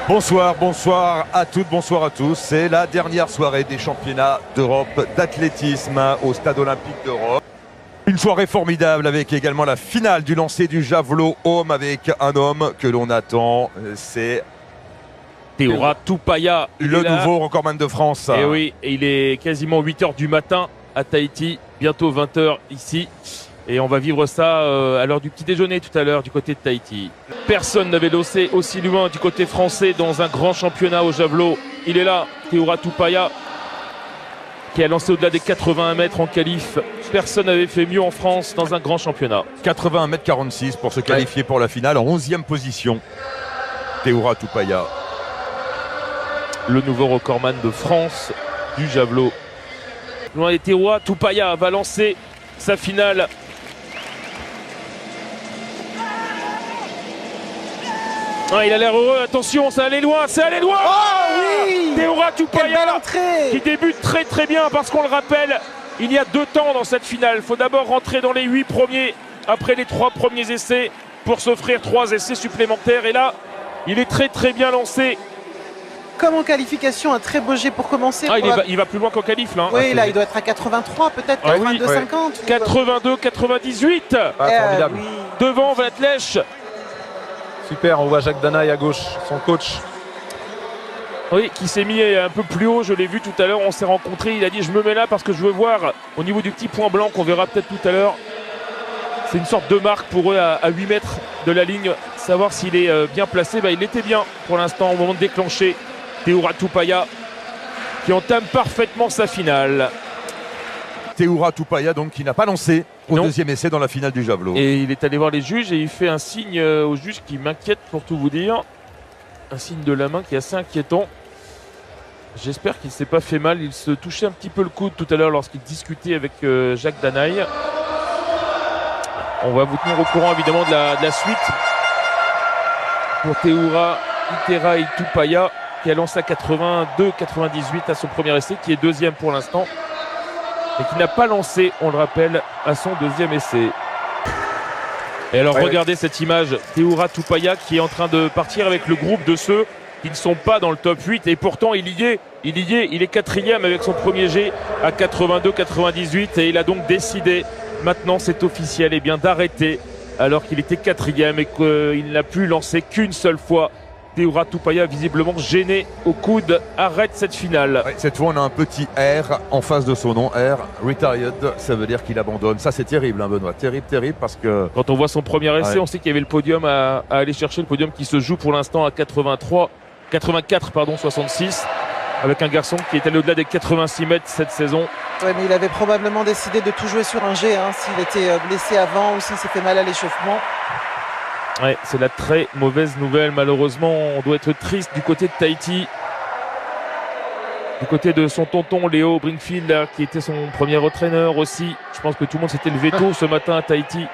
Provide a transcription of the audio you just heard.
Bonsoir à toutes, bonsoir à tous. C'est la dernière soirée des championnats d'Europe d'athlétisme au Stade Olympique d'Europe. Une soirée formidable avec également la finale du lancer du javelot homme avec un homme que l'on attend, c'est Théoura Toupaya, le nouveau recordman de France. Et oui, et il est quasiment 8h du matin à Tahiti, bientôt 20h ici. Et on va vivre ça à l'heure du petit déjeuner tout à l'heure du côté de Tahiti. Personne n'avait lancé aussi loin du côté français dans un grand championnat au javelot. Il est là, Théoura Toupaya, qui a lancé au-delà des 81 mètres en qualif. Personne n'avait fait mieux en France dans un grand championnat. 81,46 m pour se qualifier pour la finale en 11e position. Théoura Toupaya. Le nouveau recordman de France du javelot. Et Théoura Toupaya va lancer sa finale. Ah, il a l'air heureux, attention, ça allait loin, Oh oui, Théoura Toupaya qui qui débute très bien parce qu'on le rappelle, il y a 2 temps dans cette finale. Il faut d'abord rentrer dans les 8 premiers après les 3 premiers essais pour s'offrir 3 essais supplémentaires. Et là, il est très bien lancé. Comme en qualification, un très beau jet pour commencer. Ah, il va plus loin qu'en qualif là. Oui, là il doit être à 83 peut-être, Ah oui, 82-50. 82-98. Formidable. Oui. Devant Vatlèche. Super, on voit Jacques Danaï à gauche, son coach. Oui, qui s'est mis un peu plus haut, je l'ai vu tout à l'heure, on s'est rencontrés, il a dit je me mets là parce que je veux voir au niveau du petit point blanc qu'on verra peut-être tout à l'heure. C'est une sorte de marque pour eux à 8 mètres de la ligne, savoir s'il est bien placé. Il était bien pour l'instant au moment de déclencher. Théoura Toupaya qui entame parfaitement sa finale. Théoura Toupaya donc qui n'a pas lancé au Non. deuxième essai dans la finale du javelot. Et il est allé voir les juges et il fait un signe aux juges qui m'inquiète pour tout vous dire. Un signe de la main qui est assez inquiétant. J'espère qu'il ne s'est pas fait mal. Il se touchait un petit peu le coude tout à l'heure lorsqu'il discutait avec Jacques Danaï. On va vous tenir au courant évidemment de la suite pour Théoura Toupaya qui a lancé à 82-98 à son premier essai, qui est deuxième pour l'instant et qui n'a pas lancé, on le rappelle, à son deuxième essai. Et alors regardez cette image, Théoura Toupaya qui est en train de partir avec le groupe de ceux qui ne sont pas dans le top 8 et pourtant il y est, il est quatrième avec son premier jet à 82-98 et il a donc décidé, maintenant c'est officiel, et bien d'arrêter alors qu'il était quatrième et qu'il n'a pu lancer qu'une seule fois. Théoura Toupaya visiblement gêné au coude, arrête cette finale. Ouais, cette fois on a un petit R en face de son nom, R, retired, ça veut dire qu'il abandonne. Ça c'est terrible Benoît, terrible parce que... Quand on voit son premier essai, on sait qu'il y avait le podium à aller chercher, le podium qui se joue pour l'instant à 66, avec un garçon qui est allé au-delà des 86 mètres cette saison. Ouais, mais il avait probablement décidé de tout jouer sur un jet, s'il était blessé avant ou s'il s'est fait mal à l'échauffement. Ouais, c'est la très mauvaise nouvelle. Malheureusement, on doit être triste du côté de Tahiti. Du côté de son tonton Léo Brinkfield, là, qui était son premier entraîneur aussi. Je pense que tout le monde s'était levé tôt ce matin à Tahiti.